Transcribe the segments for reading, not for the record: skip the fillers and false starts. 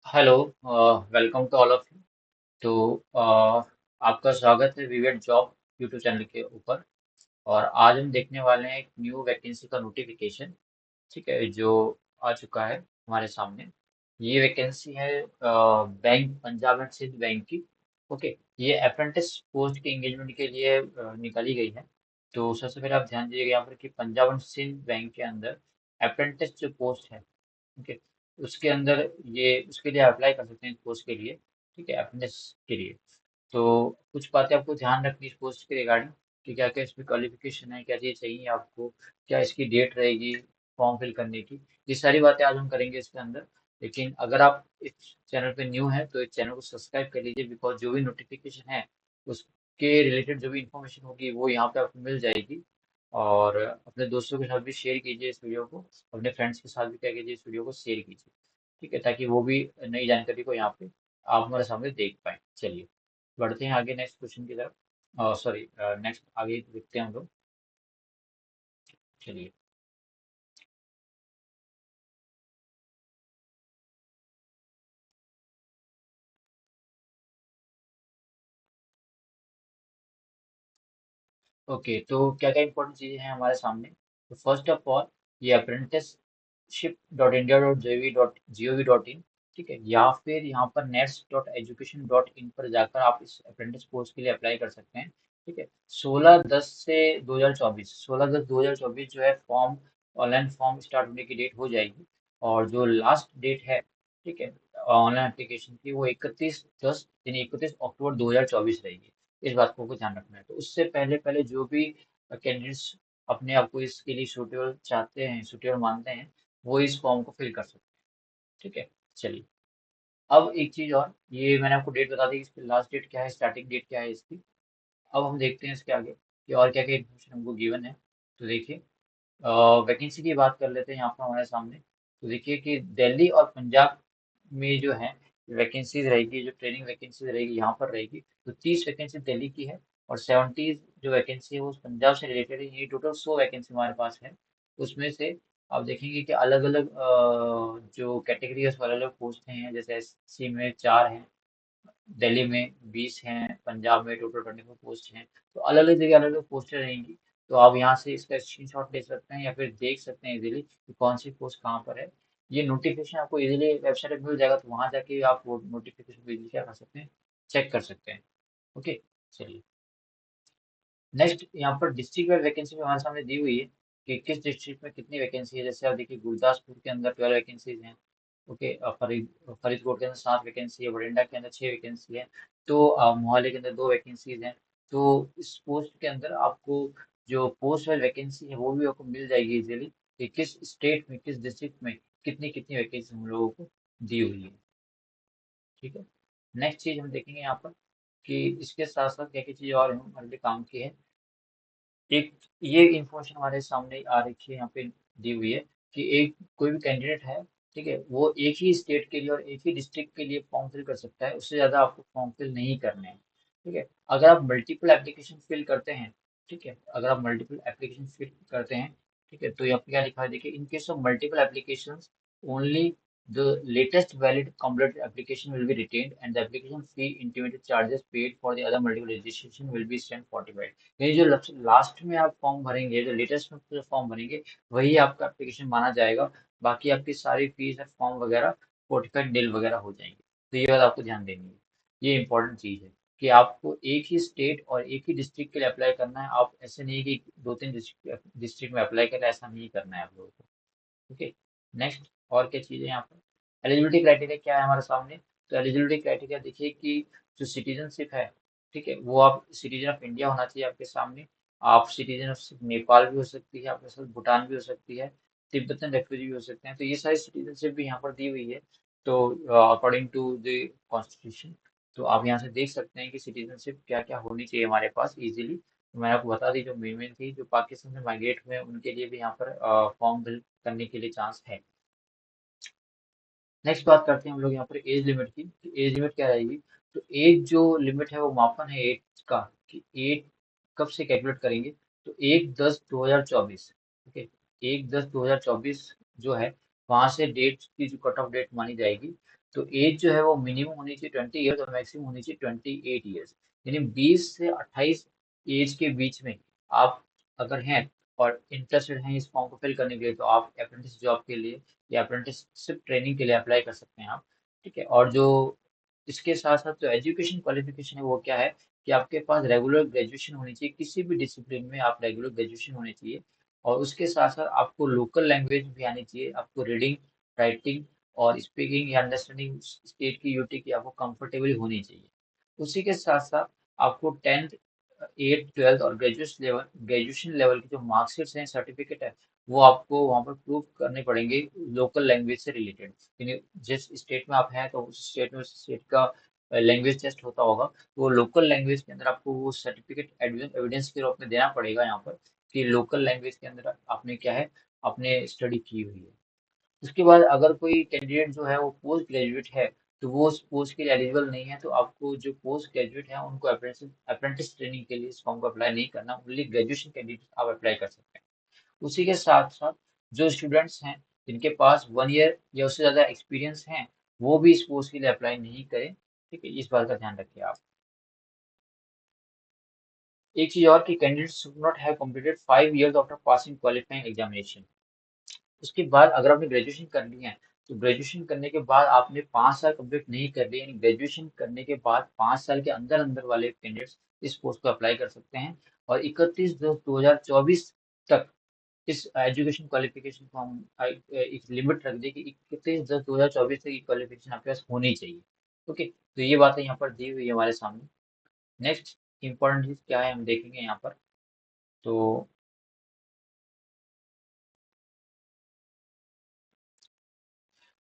Hello. Welcome to all of you. तो आपका स्वागत है विवेक जॉब यूट्यूब चैनल के ऊपर। और आज हम देखने वाले हैं एक न्यू वैकेंसी का नोटिफिकेशन। ठीक है, जो आ चुका है हमारे सामने। ये वैकेंसी है bank, Punjab and Sind bank की। ओके। ये अप्रेंटिस पोस्ट के एंगेजमेंट के लिए निकाली गई है। तो सबसे पहले आप ध्यान दीजिएगा यहाँ पर कि पंजाब एंड सिंध बैंक के अंदर अप्रेंटिस जो पोस्ट है, ठीक है, उसके अंदर ये उसके लिए अप्लाई कर सकते हैं इस पोस्ट के लिए। ठीक है, अप्रेंटिस के लिए। तो कुछ बातें आपको ध्यान रखनी है इस पोस्ट के रिगार्डिंग कि क्या क्या इसमें क्वालिफिकेशन है, क्या चीज़ चाहिए आपको, क्या इसकी डेट रहेगी फॉर्म फिल करने की। ये सारी बातें आज हम करेंगे इसके अंदर। लेकिन अगर आप इस चैनल पे न्यू हैं तो इस चैनल को सब्सक्राइब कर लीजिए, बिकॉज जो भी नोटिफिकेशन है उसके रिलेटेड जो भी इंफॉर्मेशन होगी वो यहाँ पे आपको मिल जाएगी। और अपने दोस्तों के साथ भी शेयर कीजिए इस वीडियो को, अपने फ्रेंड्स के साथ भी क्या कीजिए, इस वीडियो को शेयर कीजिए। ठीक है, ताकि वो भी नई जानकारी को यहाँ पे आप हमारे सामने देख पाए। चलिए बढ़ते हैं आगे नेक्स्ट क्वेश्चन की तरफ। सॉरी, नेक्स्ट आगे देखते हैं हम लोग। चलिए। ओके, तो क्या क्या इंपॉर्टेंट चीज़ें हैं हमारे सामने। तो फर्स्ट ऑफ ऑल, ये apprenticeship.india.gov.in, ठीक है, या फिर यहाँ पर nets.education.in पर जाकर आप इस अप्रेंटिस कोर्स के लिए अप्लाई कर सकते हैं। ठीक है, 16/10 से 2024, 16/10/2024 जो है फॉर्म, ऑनलाइन फॉर्म स्टार्ट होने की डेट हो जाएगी। और जो लास्ट डेट है, ठीक है, ऑनलाइन एप्लीकेशन की, वो 31/10 यानी 31 अक्टूबर 2024 रहेगी। इस बात को ध्यान रखना है। तो उससे पहले पहले जो भी कैंडिडेट्स अपने आप को इसके लिए सुटेबल चाहते हैं, सुटेबल मानते हैं, वो इस फॉर्म को फिल कर सकते हैं। ठीक है। चलिए, अब एक चीज़ और, ये मैंने आपको डेट बता दी कि इसकी लास्ट डेट क्या है, स्टार्टिंग डेट क्या है इसकी। अब हम देखते हैं इसके आगे कि और क्या क्या इन्फॉर्मेशन हमको गिवन है। तो देखिए, वैकेंसी की बात कर लेते हैं यहाँ पर हमारे सामने। तो देखिए कि दिल्ली और पंजाब में जो है वैकेंसीज रहेगी, जो ट्रेनिंग वैकेंसीज रहेगी यहाँ पर रहेगी। तो 30 वैकेंसी दिल्ली की है और 70 जो वैकेंसी है वो पंजाब से रिलेटेड है। ये टोटल 100 वैकेंसी हमारे पास है। उसमें से आप देखेंगे कि अलग अलग जो कैटेगरी है उसमें अलग अलग पोस्ट हैं। जैसे एससी में 4 हैं, दिल्ली में 20 हैं, पंजाब में टोटल 24 पोस्ट हैं। तो अलग अलग जगह अलग अलग पोस्टें रहेंगी। तो आप यहाँ से इसका स्क्रीनशॉट ले सकते हैं या फिर देख सकते हैं इजीली कि कौन सी पोस्ट कहाँ पर है। ये नोटिफिकेशन आपको इजीली वेबसाइट पे मिल जाएगा, तो वहाँ जाके आप वो नोटिफिकेशन को इजीली क्या कर सकते हैं, चेक कर सकते हैं। ओके। चलिए, नेक्स्ट यहाँ पर डिस्ट्रिक्ट वाइज वैकेंसी भी हमारे सामने दी हुई है कि किस डिस्ट्रिक्ट में कितनी वैकेंसी है। जैसे आप देखिए, गुरदासपुर के अंदर 12 वैकेंसीज हैं। ओके। फरीदकोट के अंदर 7 वैकेंसी है, बठिंडा के अंदर 6 वैकेंसी है। तो मोहाली के अंदर 2 वैकेंसीज हैं। तो इस पोस्ट के अंदर आपको जो पोस्ट वाइज वैकेंसी है वो भी आपको मिल जाएगी इजीली कि किस स्टेट में, किस डिस्ट्रिक्ट में कितनी कितनी वैकेंसी हम लोगों को दी हुई है। ठीक है। नेक्स्ट चीज हम देखेंगे यहाँ पर कि इसके साथ साथ क्या क्या चीज़ और हमारे लिए काम की है। एक ये इंफॉर्मेशन हमारे सामने आ रखी है, यहाँ पे दी हुई है कि एक कोई भी कैंडिडेट है, ठीक है, वो एक ही स्टेट के लिए और एक ही डिस्ट्रिक्ट के लिए फॉर्म फिल कर सकता है। उससे ज़्यादा आपको फॉर्म फिल नहीं करने हैं। ठीक है। अगर आप मल्टीपल एप्लीकेशन फिल करते हैं, ठीक है, अगर आप मल्टीपल एप्लीकेशन फिल करते हैं, ठीक है, तो यहाँ पे क्या लिखा है देखिए, in case of multiple application only the latest valid completed application will be retained and the application fee intimated charges paid for the other multiple registration will be sent fortified। यानी जो लास्ट में आप form भरेंगे, जो latest में जो form भरेंगे, वही आपका एप्लीकेशन माना जाएगा। बाकी आपकी सारी फीस और फॉर्म वगैरह फोर्टिफाइड डिल वगैरह हो जाएंगे। तो ये बात आपको ध्यान देनी है। ये इंपॉर्टेंट चीज़ है कि आपको एक ही स्टेट और एक ही डिस्ट्रिक्ट के लिए अप्लाई करना है। आप ऐसे नहीं कि दो तीन डिस्ट्रिक्ट में अप्लाई करें, ऐसा नहीं करना है आप लोगों को। ओके। नेक्स्ट, और क्या चीज़ें यहाँ पर एलिजिबिलिटी क्राइटेरिया क्या है हमारे सामने। तो एलिजिबिलिटी क्राइटेरिया देखिए कि जो सिटीजनशिप है, ठीक है, वो आप सिटीजन ऑफ इंडिया होना चाहिए आपके सामने। आप सिटीजन ऑफ नेपाल भी हो सकती है, आपके साथ भूटान भी हो सकती है, तिब्बतन रेफ्यूजी भी हो सकते हैं। तो ये सारी सिटीजनशिप भी यहाँ पर दी हुई है। तो अकॉर्डिंग टू द कॉन्स्टिट्यूशन, तो आप यहाँ से देख सकते हैं कि सिटीजनशिप क्या क्या होनी चाहिए हमारे पास इजीली। तो मैंने आपको बता दी जो मेन मेन थी, जो पाकिस्तान से माइग्रेट हुए हैं उनके लिए भी यहाँ पर फॉर्म फिल करने के लिए चांस है। नेक्स्ट बात करते हैं हम लोग यहाँ पर एज लिमिट की कि एज लिमिट क्या रहेगी। तो एज जो लिमिट है वो मापन है एज का कि एज कब से कैलकुलेट करेंगे। तो 1/10/2024, ओके, 1/10/2024 जो है वहां से डेट की जो कट ऑफ डेट मानी जाएगी, तो एज जो है वो मिनिमम होनी चाहिए 20 ईयर्स और मैक्सिमम होनी चाहिए 28 ईयर्स। यानी 20 से 28 एज के बीच में आप अगर हैं और इंटरेस्टेड हैं इस फॉर्म को फिल करने के लिए, तो आप अप्रेंटिस जॉब के लिए या अप्रेंटिसशिप ट्रेनिंग के लिए अप्लाई कर सकते हैं आप। ठीक है। और जो इसके साथ साथ जो एजुकेशन क्वालिफिकेशन है वो क्या है कि आपके पास रेगुलर ग्रेजुएशन होनी चाहिए, किसी भी डिसिप्लिन में आप रेगुलर ग्रेजुएशन होनी चाहिए। और उसके साथ साथ आपको लोकल लैंग्वेज भी आनी चाहिए, आपको रीडिंग, राइटिंग और स्पीकिंग या अंडरस्टैंडिंग स्टेट की यूटी की आपको कंफर्टेबल होनी चाहिए। उसी के साथ साथ आपको 10th, 8th, 12th और ग्रेजुएशन लेवल की जो मार्कशीट्स हैं, सर्टिफिकेट है, वो आपको वहाँ पर प्रूव करने पड़ेंगे लोकल लैंग्वेज से रिलेटेड। यानी जिस स्टेट में आप हैं तो उस स्टेट में उस स्टेट का लैंग्वेज टेस्ट होता होगा, तो वो लोकल लैंग्वेज के अंदर आपको वो सर्टिफिकेट एविडेंस के रूप में देना पड़ेगा यहाँ पर, कि लोकल लैंग्वेज के अंदर आपने क्या है, आपने स्टडी की हुई है। उसके बाद अगर कोई कैंडिडेट जो है वो पोस्ट ग्रेजुएट है, तो वो उस पोस्ट के लिए एलिजिबल नहीं है, तो आपको जो पोस्ट ग्रेजुएट है उनको अप्रेंटिस अप्रेंटिस ट्रेनिंग के लिए इस फॉर्म को अप्लाई नहीं करना, ओनली ग्रेजुएशन कैंडिडेट आप अप्लाई कर सकते हैं। उसी के साथ साथ जो स्टूडेंट्स हैं जिनके पास 1 ईयर या उससे ज़्यादा एक्सपीरियंस हैं, वो भी इस पोस्ट के लिए अप्लाई नहीं करें। ठीक है, इस बात का ध्यान रखिए आप। एक चीज़ और कि candidates should not have completed 5 years after passing qualifying examination. उसके बाद अगर आपने ग्रेजुएशन कर ली है, तो ग्रेजुएशन करने के बाद आपने 5 साल कंप्लीट नहीं कर लिए, यानी ग्रेजुएशन करने के बाद 5 साल के अंदर अंदर वाले कैंडिडेट्स इस पोस्ट को अप्लाई कर सकते हैं। और 31/10/2024 तक इस एजुकेशन क्वालिफिकेशन को हम एक लिमिट रख दी कि 31/10/2024 तक ये क्वालिफिकेशन आपके पास होनी चाहिए। ओके, तो ये बातें यहाँ पर दी हुई है हमारे सामने। नेक्स्ट इंपॉर्टेंट चीज क्या है हम देखेंगे यहाँ पर। तो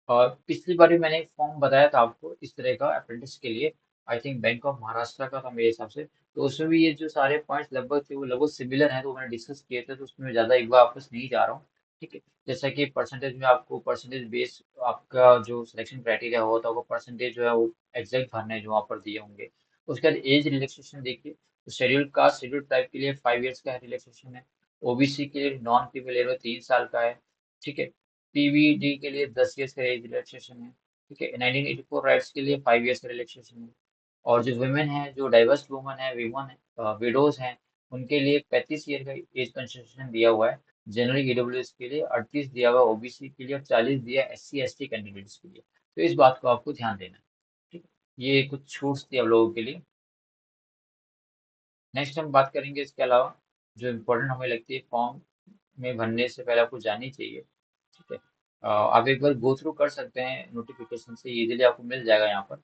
और पिछली बार भी मैंने एक फॉर्म बताया था आपको इस तरह का अप्रेंटिस के लिए, I think bank of Maharashtra का था मेरे हिसाब से। तो उसमें भी ये जो सारे पॉइंट्स लगभग थे वो लगभग सिमिलर हैं, तो मैंने डिस्कस किए थे, तो उसमें ज़्यादा एक बार वापस नहीं जा रहा हूँ। ठीक है। जैसा कि परसेंटेज में आपको परसेंटेज बेस आपका जो सिलेक्शन क्राइटेरिया होता है वो परसेंटेज जो है वो एग्जैक्ट भरने जो वहाँ पर दिए होंगे। उसके बाद एज रिलैक्सेशन देखिए, तो शेड्यूल कास्ट शेड्यूल ट्राइब के लिए 5 ईयर्स का रिलैक्सेशन है। ओबीसी के लिए नॉन क्रिमिनल 3 साल का है। ठीक है। पीवीडी के लिए 10 ईयर्स का एज रिलैक्सेशन है। ठीक है। 1984 राइट्स के लिए 5 ईयर्स का रिलैक्सेशन है। और जो वुमेन है, जो डाइवर्स वुमन है, विमन है, विडोज हैं, उनके लिए 35 ईयर का एज कंसेशन दिया हुआ है। जनरल ईडब्ल्यूएस के लिए 38 दिया हुआ है, ओबीसी के लिए और 40 दिया है एससी एसटी कैंडिडेट्स के लिए। तो इस बात को आपको ध्यान देना है। ठीक है। ये कुछ छूट्स थी आप लोगों के लिए। नेक्स्ट हम बात करेंगे इसके अलावा जो इम्पोर्टेंट हमें लगती है फॉर्म में भरने से पहले आपको जाननी चाहिए। ठीक है। आप एक बार गो थ्रू कर सकते हैं नोटिफिकेशन से, इजीली आपको मिल जाएगा यहाँ पर।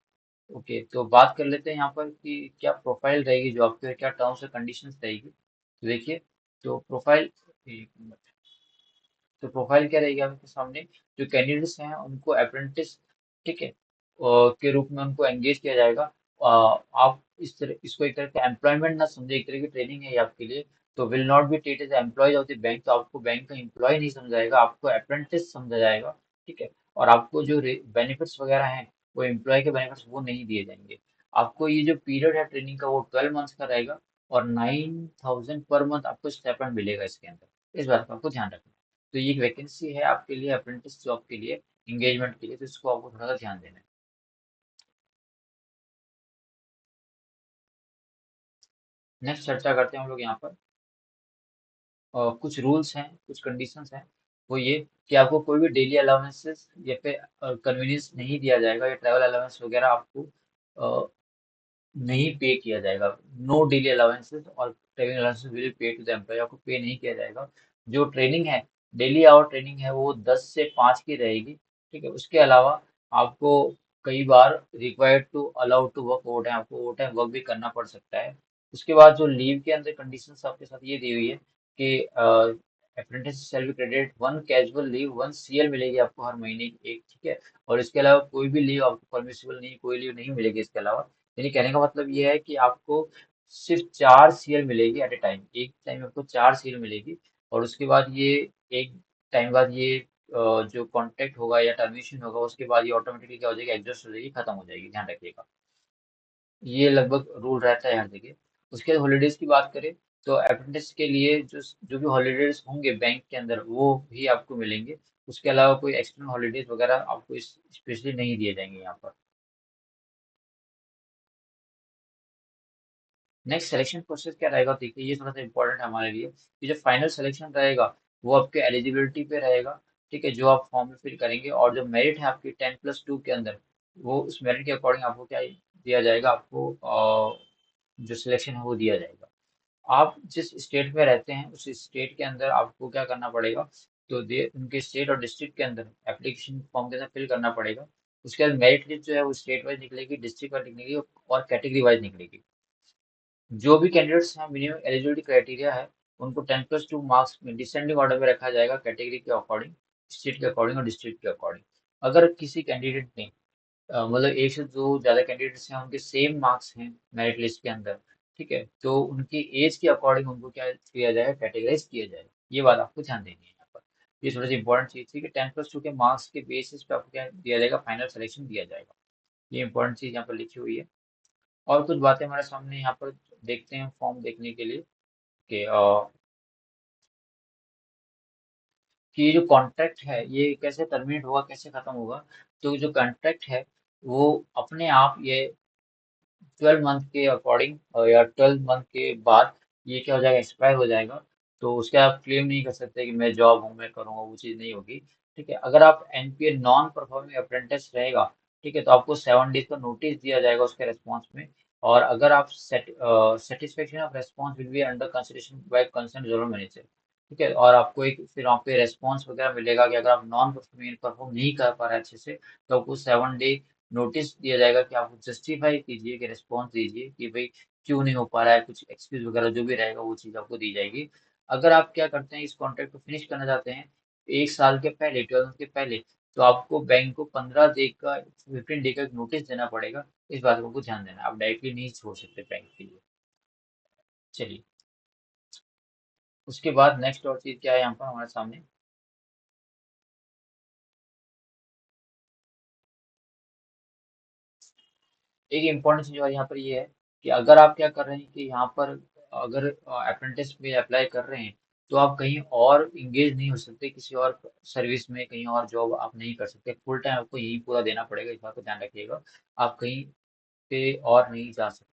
ओके, तो बात कर लेते हैं यहाँ पर कि क्या प्रोफाइल रहेगी जो आपके, क्या टर्म्स और कंडीशंस रहेगी। तो देखिए, तो प्रोफाइल, एक मिनट। तो प्रोफाइल क्या रहेगी आपके सामने, जो कैंडिडेट्स हैं उनको अप्रेंटिस, ठीक है, के रूप में उनको एंगेज किया जाएगा। आप इस तरह इसको एक तरह का एम्प्लॉयमेंट ना समझे, एक तरह की ट्रेनिंग है ये आपके लिए। तो will not be treated as employees of the bank, तो आपको बैंक का एम्प्लॉय नहीं समझा जाएगा, आपको अप्रेंटिस समझा जाएगा। ठीक है। और आपको जो बेनिफिट्स वगैरह हैं, वो एम्प्लॉय के बेनिफिट्स वो नहीं दिए जाएंगे। आपको ये जो पीरियड है ट्रेनिंग का वो 12 मंथ्स का रहेगा। और 9,000 पर मंथ आपको स्टाइपेंड मिलेगा इसके अंदर, इस बात का आपको ध्यान रखना है। तो ये एक वैकेंसी है आपके लिए अप्रेंटिस जॉब के लिए, एंगेजमेंट के लिए, तो इसको आपको थोड़ा सा ध्यान देना है। नेक्स्ट चर्चा करते हैं हम लोग यहाँ पर। कुछ रूल्स हैं, कुछ कंडीशंस हैं। वो ये कि आपको कोई भी डेली अलाउंसेस या फिर कन्वीनियंस नहीं दिया जाएगा, या ट्रैवल अलाउंस वगैरह आपको अ, नहीं पे किया जाएगा। नो डेली अलाउंसेस और travelling allowances will pay to the employ, आपको पे नहीं किया जाएगा। जो ट्रेनिंग है, डेली आवर ट्रेनिंग है, वो 10 से 5 की रहेगी। ठीक है। उसके अलावा आपको कई बार required to allow to work overtime, आपको ओवर टाइम वर्क भी करना पड़ सकता है। उसके बाद जो लीव के अंदर कंडीशंस आपके साथ ये दी हुई है कि apprentice shall be credited 1 casual leave, 1 CL मिलेगी आपको हर महीने की एक। ठीक है। और इसके अलावा कोई भी लीव आपको परमिसिबल नहीं, कोई लीव नहीं मिलेगी इसके अलावा। यानी कहने का मतलब ये है कि आपको सिर्फ 4 सीएल मिलेगी एट ए टाइम, एक टाइम में आपको 4 सीएल मिलेगी। और उसके बाद ये एक टाइम बाद ये जो कॉन्ट्रैक्ट होगा या टर्मिनेशन होगा, उसके बाद ये ऑटोमेटिकली क्या हो जाएगी, एडजस्ट हो जाएगी, खत्म हो जाएगी, ध्यान रखिएगा। ये लगभग रूल रहता है हर जगह। उसके बाद हॉलीडेज की बात करें, तो अप्रेंटिस के लिए जो जो भी हॉलीडेज होंगे बैंक के अंदर वो भी आपको मिलेंगे। उसके अलावा कोई एक्सटर्नल हॉलीडेज वगैरह आपको स्पेशली नहीं दिए जाएंगे यहाँ पर। नेक्स्ट सिलेक्शन प्रोसेस क्या रहेगा, देखिए ये थोड़ा सा इंपॉर्टेंट है हमारे लिए कि जो फाइनल सिलेक्शन रहेगा वो आपके एलिजिबिलिटी पे रहेगा। ठीक है, जो आप फॉर्म में फिल करेंगे और जो मेरिट है आपकी 10+2 के अंदर, वो उस मेरिट के अकॉर्डिंग आपको क्या दिया जाएगा, आपको जो सिलेक्शन है वो दिया जाएगा। आप जिस स्टेट में रहते हैं उस स्टेट के अंदर आपको क्या करना पड़ेगा, तो दे उनके स्टेट और डिस्ट्रिक्ट के अंदर एप्लीकेशन फॉर्म के साथ फिल करना पड़ेगा। उसके बाद मेरिट लिस्ट जो है वो स्टेट वाइज निकलेगी, डिस्ट्रिक्ट वाइज निकलेगी और कैटेगरी वाइज निकलेगी। जो भी कैंडिडेट्स हैं मिनिमम एलिजिबिलिटी क्राइटेरिया है, उनको 10+2 मार्क्स में डिसेंडिंग ऑर्डर में रखा जाएगा, कैटेगरी के अकॉर्डिंग, स्टेट के अकॉर्डिंग और डिस्ट्रिक्ट के अकॉर्डिंग। अगर किसी कैंडिडेट ने मतलब एक से दो ज़्यादा कैंडिडेट्स हैं उनके सेम मार्क्स हैं मेरिट लिस्ट के अंदर, ठीक है, तो उनकी एज के अकॉर्डिंग उनको क्या किया जाएगा, कैटेगराइज किया जाएगा। ये बात आपको ध्यान देनी है यहाँ पर। ये थोड़ी सी इंपॉर्टेंट चीज़ थी कि 10+2 के मार्क्स के बेसिस पे आपको क्या दिया जाएगा, फाइनल सिलेक्शन दिया जाएगा। ये इंपॉर्टेंट चीज़ यहाँ पर लिखी हुई है। और कुछ बातें हमारे सामने यहाँ पर देखते हैं फॉर्म देखने के लिए कि कि ये जो कॉन्ट्रैक्ट है ये कैसे टर्मिनेट होगा, कैसे खत्म होगा। तो जो कॉन्ट्रैक्ट है वो अपने आप ये 12 मंथ के अकॉर्डिंग या 12 मंथ के बाद ये क्या हो जाएगा, एक्सपायर हो जाएगा। तो उसके आप क्लेम नहीं कर सकते कि मैं जॉब हूँ मैं करूँगा, वो चीज़ नहीं होगी। ठीक है, अगर आप एनपीए नॉन परफॉर्मिंग अप्रेंटिस रहेगा, ठीक है, तो आपको 7 डेज का नोटिस दिया जाएगा उसके रेस्पॉन्स में। और अगर आप satisfaction of response will be under consideration by concern general manager. ठीक है, और आपको एक फिर वहाँ पे रेस्पॉन्स वगैरह मिलेगा कि अगर आप नॉन परफॉर्मिंग परफॉर्म नहीं कर पा रहे अच्छे से, तो आपको 7 डे नोटिस दिया जाएगा कि आप जस्टिफाई कीजिए, कि रिस्पॉन्स दीजिए कि भाई क्यों नहीं हो पा रहा है, कुछ एक्सक्यूज वगैरह जो भी रहेगा वो चीज़ आपको दी जाएगी। अगर आप क्या करते हैं, इस कॉन्ट्रैक्ट को फिनिश करना चाहते हैं 1 साल के पहले, 12 के पहले, तो आपको बैंक को 15 डे का 15 डे का नोटिस देना पड़ेगा। इस बात को आपको ध्यान देना है, आप डायरेक्टली नहीं छोड़ सकते बैंक के लिए। चलिए, उसके बाद नेक्स्ट और चीज़ क्या है यहाँ पर हमारे सामने। एक इम्पॉर्टेंट चीज़ और यहाँ पर ये है कि अगर आप क्या कर रहे हैं कि यहाँ पर अगर अप्रेंटिस में अप्लाई कर रहे हैं, तो आप कहीं और इंगेज नहीं हो सकते, किसी और सर्विस में कहीं और जॉब आप नहीं कर सकते, फुल टाइम आपको यही पूरा देना पड़ेगा, इस बात को ध्यान रखिएगा। आप कहीं पे और नहीं जा सकते।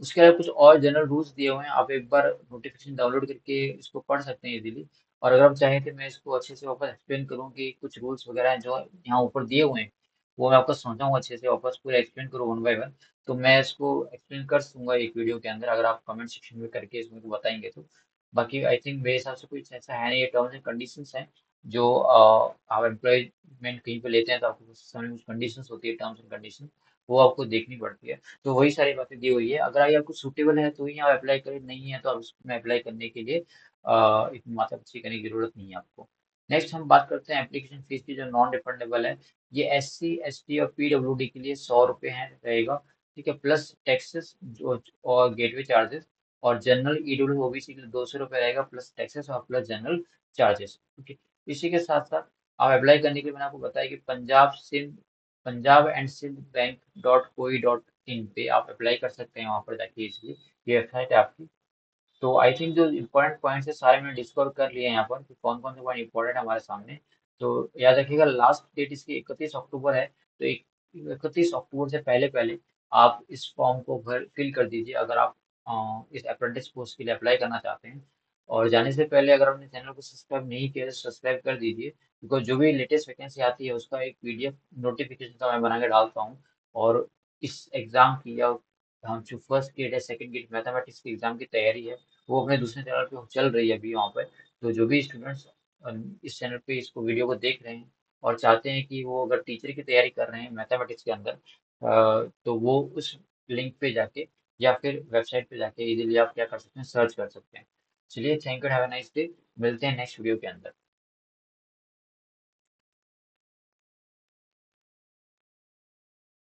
उसके अलावा कुछ और जनरल रूल्स दिए हुए हैं, आप एक बार नोटिफिकेशन डाउनलोड करके इसको पढ़ सकते हैं इजीली। और अगर आप चाहें तो मैं इसको अच्छे से वापस एक्सप्लेन करूँ कि कुछ रूल्स वगैरह हैं जो यहाँ ऊपर दिए हुए हैं, वो मैं आपको समझाऊँ अच्छे से, वापस पूरा एक्सप्लेन करूँ वन बाय वन, तो मैं इसको एक्सप्लेन कर दूंगा एक वीडियो के अंदर, अगर आप कमेंट सेक्शन में करके इसमें को बताएंगे तो। बाकी आई थिंक मेरे हिसाब से कुछ ऐसा है नहीं, ये टर्म्स एंड कंडीशंस हैं जो आप एम्प्लॉयमेंट कहीं पे लेते हैं तो आपको कुछ कंडीशंस होती है, टर्म्स एंड कंडीशन, वो आपको देखनी पड़ती है। तो वही सारी बातें दी हुई है, अगर ये आपको सूटेबल है तो ही आप अप्लाई करें, नहीं है तो आप उसमें अप्लाई करने के लिए इतनी माथापच्ची करने की जरूरत नहीं है आपको। नेक्स्ट हम बात करते हैं एप्लीकेशन फीस की, जो नॉन रिफंडेबल है। ये SC ST और PWD के लिए 100 रुपये है रहेगा। ठीक है, प्लस टैक्सेस जो और गेटवे चार्जेस। और जनरल EWS OBC के लिए 200 रुपये रहेगा, प्लस टैक्सेस और प्लस जनरल चार्जेस। ओके, इसी के साथ साथ आप अप्लाई करने के लिए मैंने आपको बताया कि punjab&sind bank.coi.in पे आप अप्लाई कर सकते हैं, वहाँ पर जाके इसलिए ये वेबसाइट है आपकी। तो आई थिंक जो इम्पोर्टेंट पॉइंट्स है सारे मैंने डिस्कवर कर लिए हैं यहाँ पर कि कौन कौन से पॉइंट इम्पोर्टेंट है हमारे सामने। तो याद रखिएगा लास्ट डेट इसकी 31 अक्टूबर है, तो 31 अक्टूबर से पहले पहले आप इस फॉर्म को भर फिल कर दीजिए, अगर आप इस अप्रेंटिस पोस्ट के लिए अप्लाई करना चाहते हैं। और जाने से पहले अगर आपने चैनल को सब्सक्राइब नहीं किया तो सब्सक्राइब कर दीजिए, बिकॉज जो भी लेटेस्ट वैकेंसी आती है उसका एक PDF नोटिफिकेशन का मैं बना के डालता हूँ। और इस एग्ज़ाम की या हम जो फर्स्ट गेट है, सेकंड गेट मैथमेटिक्स की एग्ज़ाम की तैयारी है, वो अपने दूसरे चैनल पे चल रही है अभी वहाँ पे। तो जो भी स्टूडेंट्स इस चैनल पे इसको वीडियो को देख रहे हैं और चाहते हैं कि वो अगर टीचर की तैयारी कर रहे हैं मैथमेटिक्स के अंदर, तो वो उस लिंक पे जाके या फिर वेबसाइट पे जाके इजीली आप क्या कर सकते हैं, सर्च कर सकते हैं। चलिए, thank you, have a nice day. मिलते हैं नेक्स्ट वीडियो के अंदर।